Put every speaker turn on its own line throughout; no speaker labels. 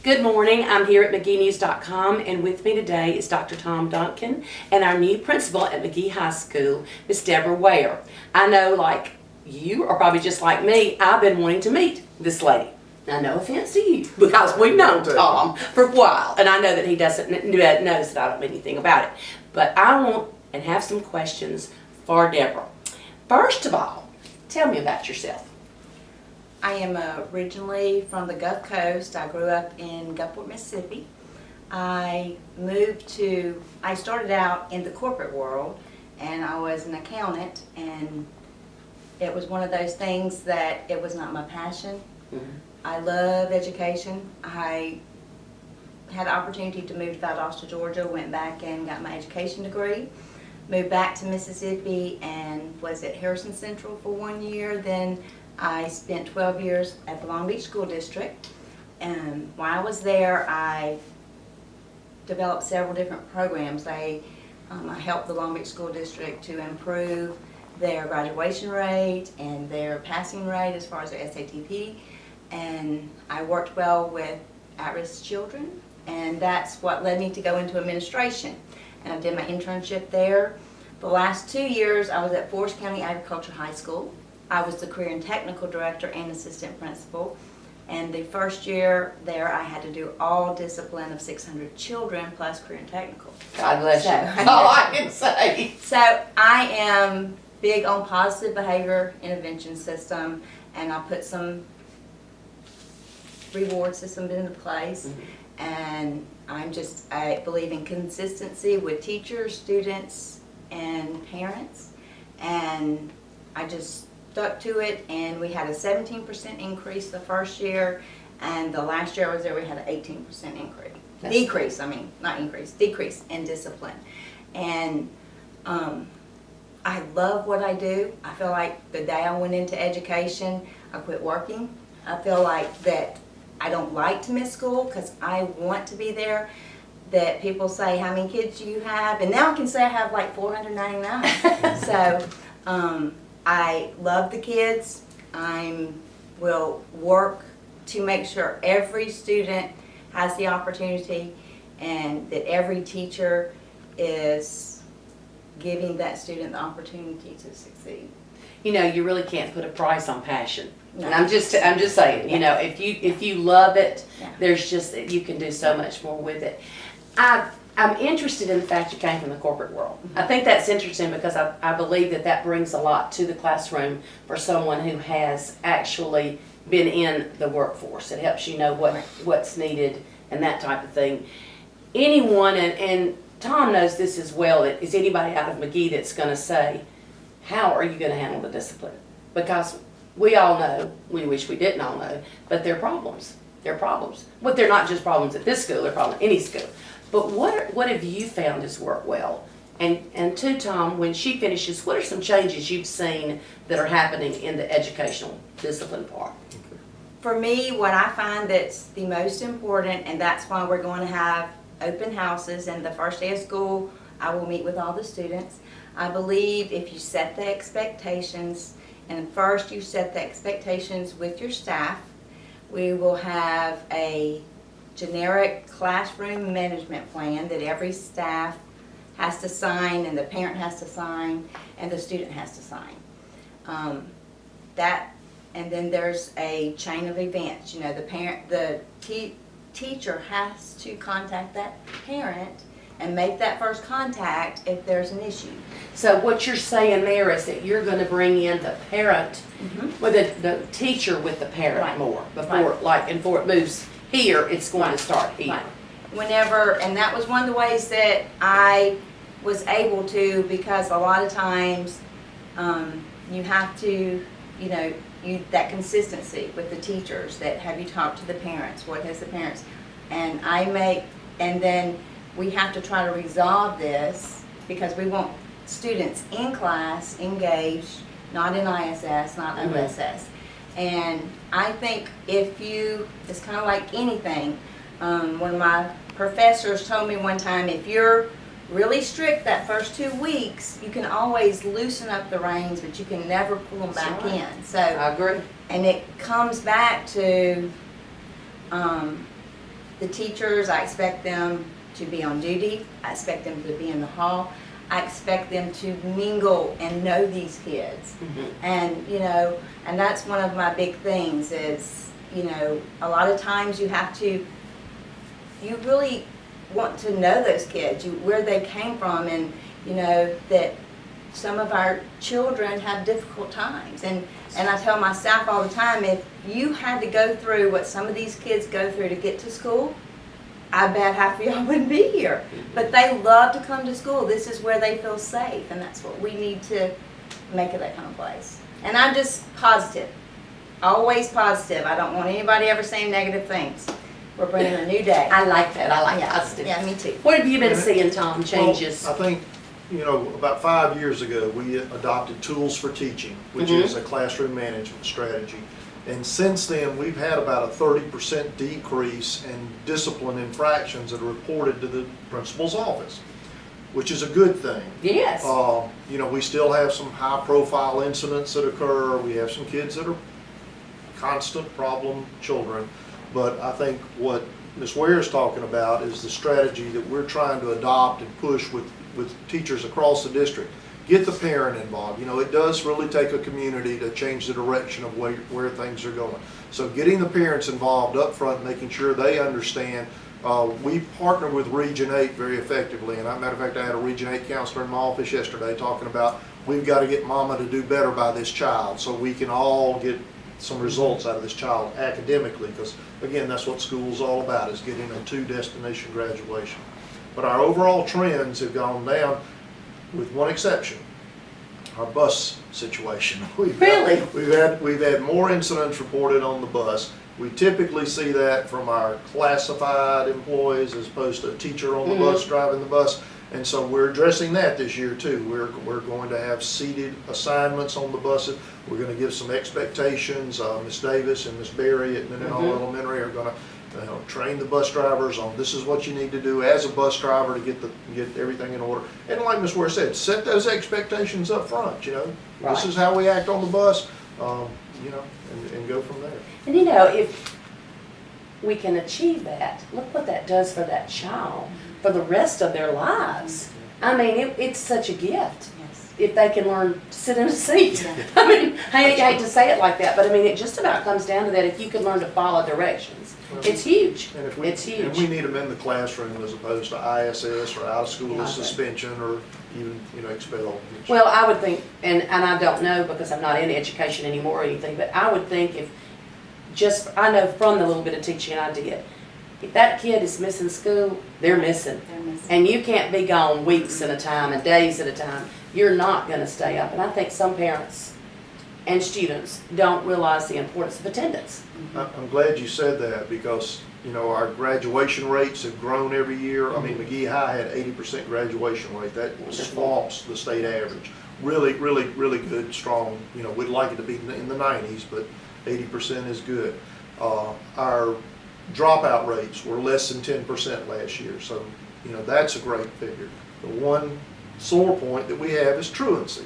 Good morning. I'm here at MageeNews.com, and with me today is Dr. Tom Duncan and our new principal at Magee High School, Miss Debra Ware. I know, like you, or probably just like me, I've been wanting to meet this lady. Now, no offense to you, because we've known Tom for a while, and I know that he knows that I don't mean anything about it. But I want and have some questions for Debra. First of all, tell me about yourself.
I am originally from the Gulf Coast. I grew up in Gulfport, Mississippi. I started out in the corporate world, and I was an accountant, and it was one of those things that it was not my passion. Mm-hmm. I love education. I had the opportunity to move to Valdosta, Georgia, went back and got my education degree, moved back to Mississippi and was at Harrison Central for 1 year. Then I spent 12 years at the Long Beach School District, and while I was there, I developed several different programs. I helped the Long Beach School District to improve their graduation rate and their passing rate as far as their SATP, and I worked well with at-risk children, and that's what led me to go into administration. And I did my internship there. The last 2 years, I was at Forest County Agriculture High School. I was the career and technical director and assistant principal. And the first year there, I had to do all discipline of 600 children plus career and technical.
God bless you. That's all I can say.
So I am big on positive behavior intervention system, and I put some reward systems into place. Mm-hmm. And I believe in consistency with teachers, students, and parents. And I just stuck to it, and we had a 17% increase the first year, and the last year I was there we had an 18% increase. Decrease in discipline. And I love what I do. I feel like the day I went into education, I quit working. I feel like that I don't like to miss school because I want to be there. That people say, how many kids do you have? And now I can say I have like 499. So I love the kids. I will work to make sure every student has the opportunity and that every teacher is giving that student the opportunity to succeed.
You know, you really can't put a price on passion.
No.
And I'm just saying, you know, if you love it,
Yeah.
there's just, you can do so much more with it. I'm interested in the fact you came from the corporate world. Mm-hmm. I think that's interesting because I believe that brings a lot to the classroom for someone who has actually been in the workforce. It helps you know what's needed and that type of thing. Anyone, and Tom knows this as well, is anybody out of Magee that's going to say, how are you going to handle the discipline? Because we all know, we wish we didn't all know, but they're problems. They're problems. But they're not just problems at this school, they're problems at any school. But what have you found has worked well? And to Tom, when she finishes, what are some changes you've seen that are happening in the educational discipline part?
For me, what I find that's the most important, and that's why we're going to have open houses, and the first day of school, I will meet with all the students. I believe if you set the expectations, and first you set the expectations with your staff, we will have a generic classroom management plan that every staff has to sign, and the parent has to sign, and the student has to sign. And then there's a chain of events. You know, the teacher has to contact that parent and make that first contact if there's an issue.
So what you're saying there is that you're going to bring in the parent,
Mm-hmm.
with the teacher with the parent
Right.
more before, and before it moves here, it's going to start here.
Right. Whenever, and that was one of the ways that I was able to, because a lot of times you have to, you know, that consistency with the teachers, that have you talked to the parents, what has the parents, and then we have to try to resolve this because we want students in class engaged, not in ISS, not
Mm-hmm.
OSS. And I think it's kind of like anything. One of my professors told me one time, if you're really strict that first 2 weeks, you can always loosen up the reins, but you can never pull them back
right.
in. So,
I agree.
and it comes back to the teachers, I expect them to be on duty. I expect them to be in the hall. I expect them to mingle and know these kids. And, you know, and that's one of my big things is, you know, a lot of times you really want to know those kids, where they came from, and, you know, that some of our children have difficult times. And I tell my staff all the time, if you had to go through what some of these kids go through to get to school, I bet half of y'all wouldn't be here. But they love to come to school. This is where they feel safe, and that's what we need to make it that kind of place. And I'm just positive, always positive. I don't want anybody ever saying negative things. We're bringing a new day.
I like that. I like
Yeah.
positive.
Yeah, me too.
What have you been seeing, Tom, changes?
Well, I think, you know, about 5 years ago, we adopted Tools for Teaching, which is a classroom management strategy. And since then, we've had about a 30% decrease in discipline infractions that are reported to the principal's office, which is a good thing.
Yes.
You know, we still have some high-profile incidents that occur. We have some kids that are constant problem children. But I think what Ms. Ware is talking about is the strategy that we're trying to adopt and push with teachers across the district. Get the parent involved. You know, it does really take a community to change the direction of where things are going. So getting the parents involved up front, making sure they understand. We partner with Region 8 very effectively. And as a matter of fact, I had a Region 8 counselor in my office yesterday talking about we've got to get mama to do better by this child so we can all get some results out of this child academically, because again, that's what school's all about, is getting a 2-destination graduation. But our overall trends have gone down, with one exception: our bus situation. We've had more incidents reported on the bus. We typically see that from our classified employees as opposed to a teacher on the bus driving the bus. And so we're addressing that this year too. We're going to have seated assignments on the buses. We're going to give some expectations. Ms. Davis and Ms. Berry at Mendenhall Elementary are going to train the bus drivers on this is what you need to do as a bus driver to get everything in order. And like Ms. Ware said, set those expectations up front. You know, this is how we act on the bus. You know, and go from there.
And you know, if we can achieve that, look what that does for that child for the rest of their lives. I mean, it's such a gift if they can learn to sit in a seat. I mean, I hate to say it like that, but I mean, it just about comes down to that. If you can learn to follow directions, it's huge.
And
it's huge.
And we need them in the classroom as opposed to ISS or out of school suspension or even, you know, expelled.
Well, I would think, and I don't know because I'm not in education anymore or anything, but I would think I know from the little bit of teaching I did, if that kid is missing school, they're missing. And you can't be gone weeks at a time and days at a time. You're not going to stay up. And I think some parents and students don't realize the importance of attendance.
I'm glad you said that because, you know, our graduation rates have grown every year. I mean, Magee High had 80% graduation rate. That swamps the state average. Really, really, really good, strong. You know, we'd like it to be in the 90s, but 80% is good. Our dropout rates were less than 10% last year, so you know that's a great figure. The one sore point that we have is truancy.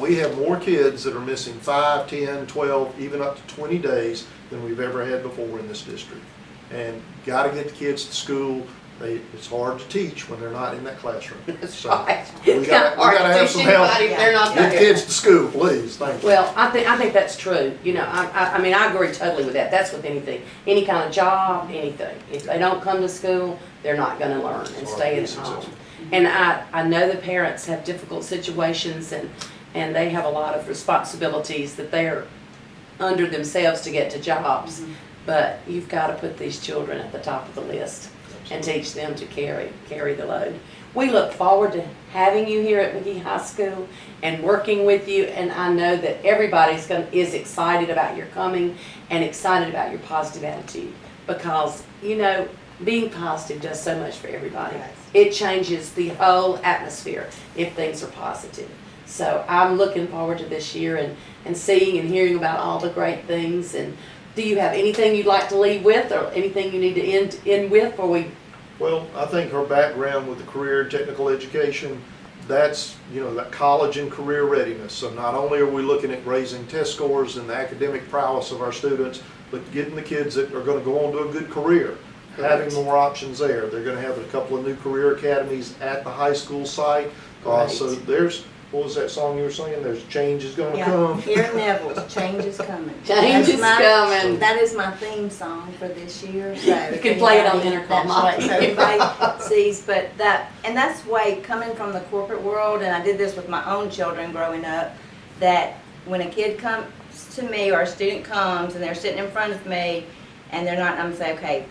We have more kids that are missing 5, 10, 12, even up to 20 days than we've ever had before in this district. And got to get the kids to school. It's hard to teach when they're not in that classroom.
That's
so
right.
We got to have some help.
They're not
Get
there.
kids to school, please. Thank you.
Well, I think that's true. You know, I mean, I agree totally with that. That's with anything, any kind of job, anything. If they don't come to school, they're not going to learn and stay at home. And I know the parents have difficult situations and they have a lot of responsibilities that they're under themselves to get to jobs. But you've got to put these children at the top of the list and teach them to carry the load. We look forward to having you here at Magee High School and working with you, and I know that everybody is excited about your coming and excited about your positive attitude because, you know, being positive does so much for everybody. It changes the whole atmosphere if things are positive. So I'm looking forward to this year and seeing and hearing about all the great things. And do you have anything you'd like to leave with or anything you need to end with before we?
Well, I think her background with the career and technical education, that's, you know, that college and career readiness. So not only are we looking at raising test scores and the academic prowess of our students, but getting the kids that are going to go on to a good career. having more options there. They're gonna have a couple of new career academies at the high school site. So
Great.
there's, what was that song you were singing? There's change is gonna
Yeah,
come.
here Neville's, change is coming.
Change is coming.
That is my theme song for this year, so.
You can play it on the intercom,
That's right,
Molly.
so everybody sees, but that's the way, coming from the corporate world, and I did this with my own children growing up, that when a kid comes to me or a student comes and they're sitting in front of me and they're not, I'm saying, okay,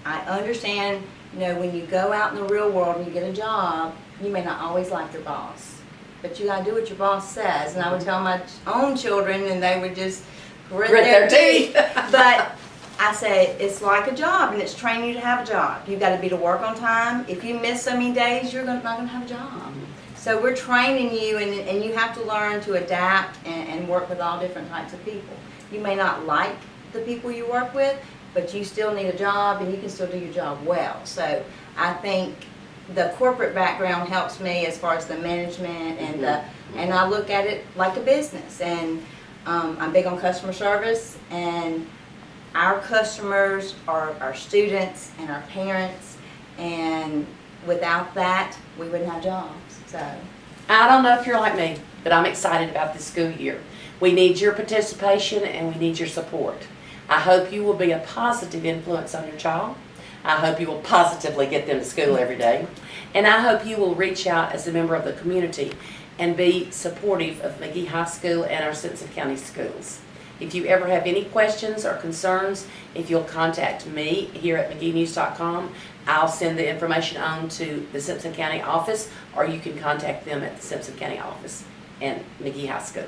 I understand, when you go out in the real world and you get a job, you may not always like your boss, but you gotta do what your boss says. And I would tell my own children, and they would just grit their teeth. But I say, it's like a job, and it's training you to have a job. You gotta be to work on time. If you miss so many days, you're not gonna have a job. So we're training you, and you have to learn to adapt and work with all different types of people. You may not like the people you work with, but you still need a job, and you can still do your job well. So I think the corporate background helps me as far as the management and and I look at it like a business. And I'm big on customer service, and our customers are our students and our parents, and without that, we wouldn't have jobs. So
I don't know if you're like me, but I'm excited about this school year. We need your participation and we need your support. I hope you will be a positive influence on your child. I hope you will positively get them to school every day. And I hope you will reach out as a member of the community and be supportive of Magee High School and our Simpson County schools. If you ever have any questions or concerns, if you'll contact me here at MageeNews.com, I'll send the information on to the Simpson County office, or you can contact them at the Simpson County office and Magee High School.